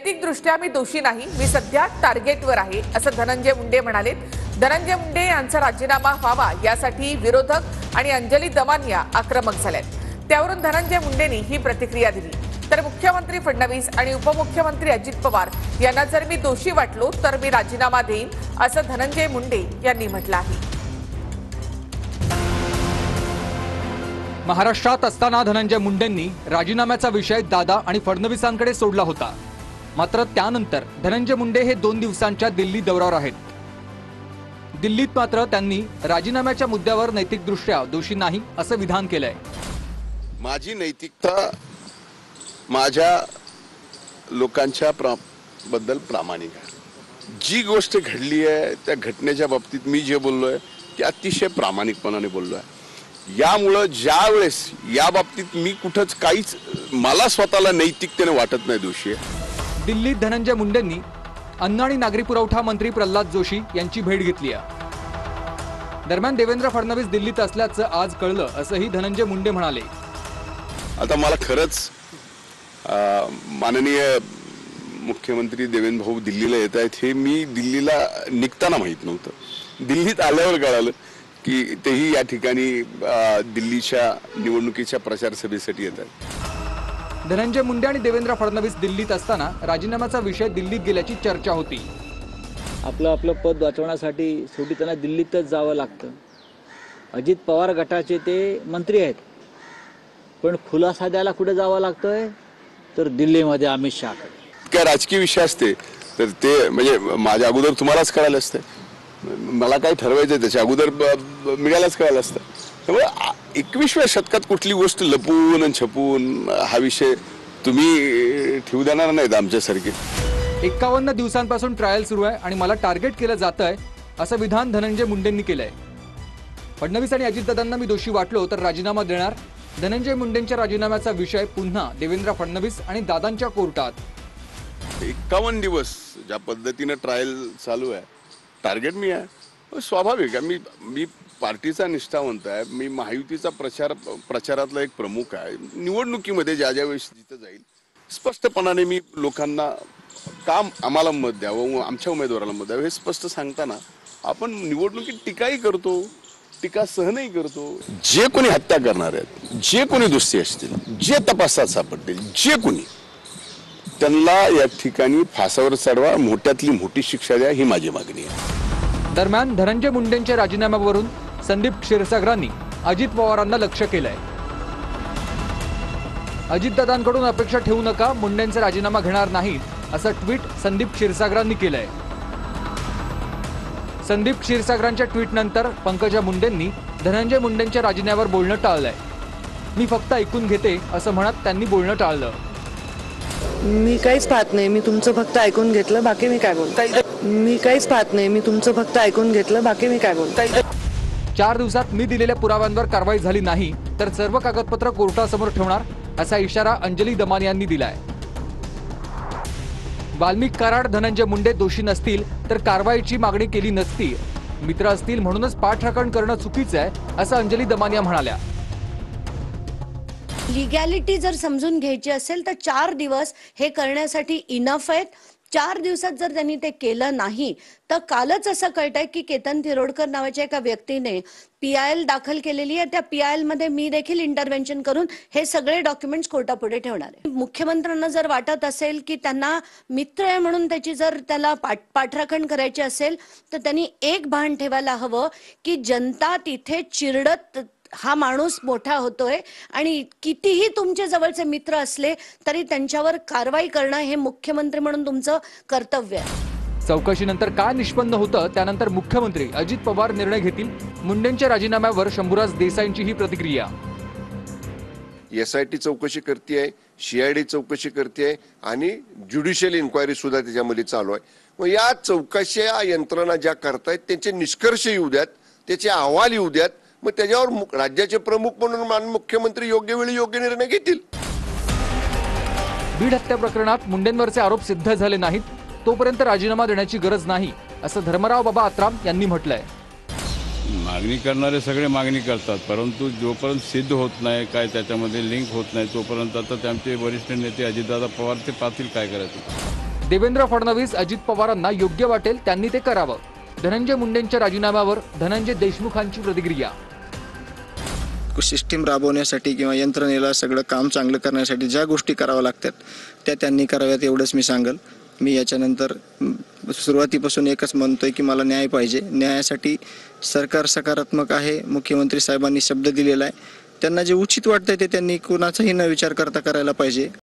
नैतिकदृष्ट्या मी दोषी नाही, मी सध्या टार्गेटवर आहे असं धनंजय मुंडे म्हणाले। धनंजय मुंडे यांचा राजीनामा व्हावा यासाठी विरोधक आणि अंजली दमानिया आक्रमक झालेत। त्यावरून धनंजय मुंडेंनी ही प्रतिक्रिया दिली। तर मुख्यमंत्री फडणवीस आणि उपमुख्यमंत्री अजित पवार यांना जर मी दोषी वाटलो तर मी राजीनामा देईन असं धनंजय मुंडे यांनी म्हटलं आहे। महाराष्ट्रात असताना धनंजय मुंडेंनी राजीनाम्याचा विषय दादा आणि फडणवीसांकडे सोडला होता। मात्र त्यानंतर धनंजय मुंडे हे 2 दिवसांच्या दिल्ली दौऱ्यावर आहेत। दिल्लीत मात्र त्यांनी राजीनाम्याच्या मुद्द्यावर नैतिकदृष्ट्या दोषी नाही असं विधान केलंय। माझी नैतिकता माझ्या लोकांच्या बद्दल प्रामाणिक आहे। जी गोष्ट घडली आहे त्या घटनेच्या बाबतीत मी जे बोललोय ते अतिशय प्रामाणिकपणाने बोललोय। यामुळे ज्यावेळेस या बाबतीत मी कुठंच काहीच मला स्वतःला नैतिकतेने वाटत नाही दोषी आहे। दिल्लीत धनंजय मुंडेंनी अन्न आणि नागरी पुरवठा मंत्री प्रल्हाद जोशी यांची भेट घेतली आहे। दरम्यान देवेंद्र फडणवीस दिल्लीत असल्याचं आज कळलं असंही धनंजय मुंडे म्हणाले। आता मला खरंच माननीय मुख्यमंत्री देवेंद्र भाऊ दिल्लीला येत आहेत हे मी दिल्लीला निघताना माहित नव्हतं। दिल्लीत आल्यावर कळालं की तेही या ठिकाणी दिल्लीच्या निवडणुकीच्या प्रचार सभेसाठी येत आहेत। धनंजय मुंडे आणि देवेंद्र फडणवीस दिल्लीत असताना राजीनाम्याचा विषय दिल्लीत गेल्याची चर्चा होती। आपलं पद वाचवण्यासाठी शेवटी त्यांना दिल्लीतच जावं लागतं। अजित पवार गटाचे ते मंत्री आहेत, पण खुलासा द्यायला कुठे जावं लागतंय तर दिल्लीमध्ये अमित शहाकडे। काय राजकीय विषय असते तर ते म्हणजे माझ्या अगोदर तुम्हालाच कळालं असतं, मला काय ठरवायचं त्याच्या अगोदर मिळायलाच कळालं असतं। त्यामुळे 21व्या शतकात कुठली गोष्ट लपून आणि छपून हा विषय तुम्ही ठेवू देणार नाहीत आमच्यासारखे। 51 दिवसांपासून ट्रायल सुरू आहे आणि मला टार्गेट केलं जातंय असं विधान धनंजय मुंडेंनी केलंय। फडणवीस आणि अजितदादांना मी दोषी वाटलो तर राजीनामा देणार। धनंजय मुंडेंच्या राजीनाम्याचा विषय पुन्हा देवेंद्र फडणवीस आणि दादांच्या कोर्टात। 51 दिवस ज्या पद्धतीने ट्रायल चालू आहे, टार्गेट मी आहे, स्वाभाविक आहे। मी पार्टीचा निष्ठावंत आहे, मी महायुतीचा प्रचारातला एक प्रमुख आहे। निवडणुकीमध्ये ज्या वेळेस जिथं जाईल स्पष्टपणाने मी लोकांना काम आम्हाला मत द्यावं, आमच्या उमेदवाराला मत द्यावं हे स्पष्ट सांगताना आपण निवडणुकीत टीकाही करतो, टीका सहनही करतो। जे कोणी हत्या करणार आहेत, जे कोणी दोषी असतील, जे तपासात सापडतील, जे कोणी त्यांना या ठिकाणी फासावर चढवा, मोठ्यातली मोठी शिक्षा द्या ही माझी मागणी आहे। दरम्यान धनंजय मुंडेंच्या राजीनाम्यावरून संदीप क्षीरसागरांनी अजित पवारांना लक्ष्य केलंय। अजितदादांकडून अपेक्षा ठेवू नका, मुंडेंचा राजीनामा घेणार नाही असं ट्विट संदीप क्षीरसागरांनी केलंय। संदीप क्षीरसागरांच्या ट्विटनंतर पंकजा मुंडेंनी धनंजय मुंडेंच्या राजीनाम्यावर बोलणं टाळलंय। मी फक्त ऐकून घेते असं म्हणत त्यांनी बोलणं टाळलं। मी काहीच पाहत नाही, मी तुमचं फक्त ऐकून घेतलं, बाकी मी काय बोलताय। मी काहीच पाहत नाही, मी तुमचं फक्त ऐकून घेतलं, बाकी मी काय बोलताय। 4 दिवसात मी दिलेल्या पुराव्यांवर कारवाई झाली नाही तर सर्व कागदपत्र कोर्टासमोर ठेवणार असा इशारा अंजली दमानिया यांनी दिलाय। वाल्मिक कराड धनंजय मुंडे दोषी नसतील तर कारवाईची मागणी केली नसती, मित्र असतील म्हणूनच पाठराखण करणं चुकीचं आहे असं अंजली दमानिया म्हणाल्या। लीगॅलिटी जर समजून घ्यायची असेल तर 4 दिवस हे करण्यासाठी इनफ आहेत। 4 दिवसात जर त्यांनी ते केलं नाही तर कालच असं कळतंय की केतन थिरोडकर नावाच्या एका व्यक्तीने PIL दाखल केलेली आहे। त्या PIL मध्ये मी देखील इंटरव्हेन्शन करून हे सगळे डॉक्युमेंट्स कोर्टापुढे ठेवणार आहे। मुख्यमंत्र्यांना जर वाटत असेल की त्यांना मित्र आहे म्हणून त्याची जर त्याला पाठराखण करायची असेल तर त्यांनी एक भान ठेवायला हवं की जनता तिथे चिरडत हा माणूस मोठा होतोय आणि कितीही तुमचे जवळचे मित्र असले तरी त्यांच्यावर कारवाई करणं हे मुख्यमंत्री म्हणून तुमचं कर्तव्य आहे। चौकशीनंतर काय निष्पन्न होतं त्यानंतर मुख्यमंत्री अजित पवार निर्णय घेतील। मुंडेंच्या राजीनाम्यावर शंभूराज देसाईंची ही प्रतिक्रिया। SIT चौकशी करतेय, CID चौकशी करतेय आणि ज्युडिशियल इन्क्वायरी सुद्धा त्याच्यामध्ये चालू आहे। मग या चौकशा यंत्रणा ज्या करतायत त्यांचे निष्कर्ष येऊ द्यात, त्याचे अहवाल येऊ द्यात, मग त्याच्यावर राज्याचे प्रमुख म्हणून मुख्यमंत्री योग्य वेळी योग्य निर्णय घेतील। बीड हत्या प्रकरणात मुंडेंवरचे आरोप सिद्ध झाले नाहीत तोपर्यंत राजीनामा देण्याची गरज नाही असं धर्मराव बाबा आत्राम यांनी म्हटलंय। मागणी करणारे सगळे मागणी करतात, परंतु जोपर्यंत सिद्ध होत नाही, काय त्याच्यामध्ये लिंक होत नाही, तोपर्यंत आता त्यांचे वरिष्ठ नेते अजितदादा पवार ते पाहतील काय करायचं। देवेंद्र फडणवीस अजित पवारांना योग्य वाटेल त्यांनी ते करावं. धनंजय मुंडेंच्या राजीनाम्यावर धनंजय देशमुखांची प्रतिक्रिया. सिस्टीम राबवण्यासाठी किंवा यंत्रणेला सगळं काम चांगलं करण्यासाठी ज्या गोष्टी कराव्या लागतात त्या त्यांनी कराव्यात, एवढंच मी सांगेल. मी याच्यानंतर सुरुवातीपासून एकच म्हणतोय की मला न्याय पाहिजे. न्यायासाठी सरकार सकारात्मक आहे. मुख्यमंत्री साहेबांनी शब्द दिलेला आहे. त्यांना जे उचित वाटतंय ते त्यांनी कुणाचाही न विचार करता करायला पाहिजे.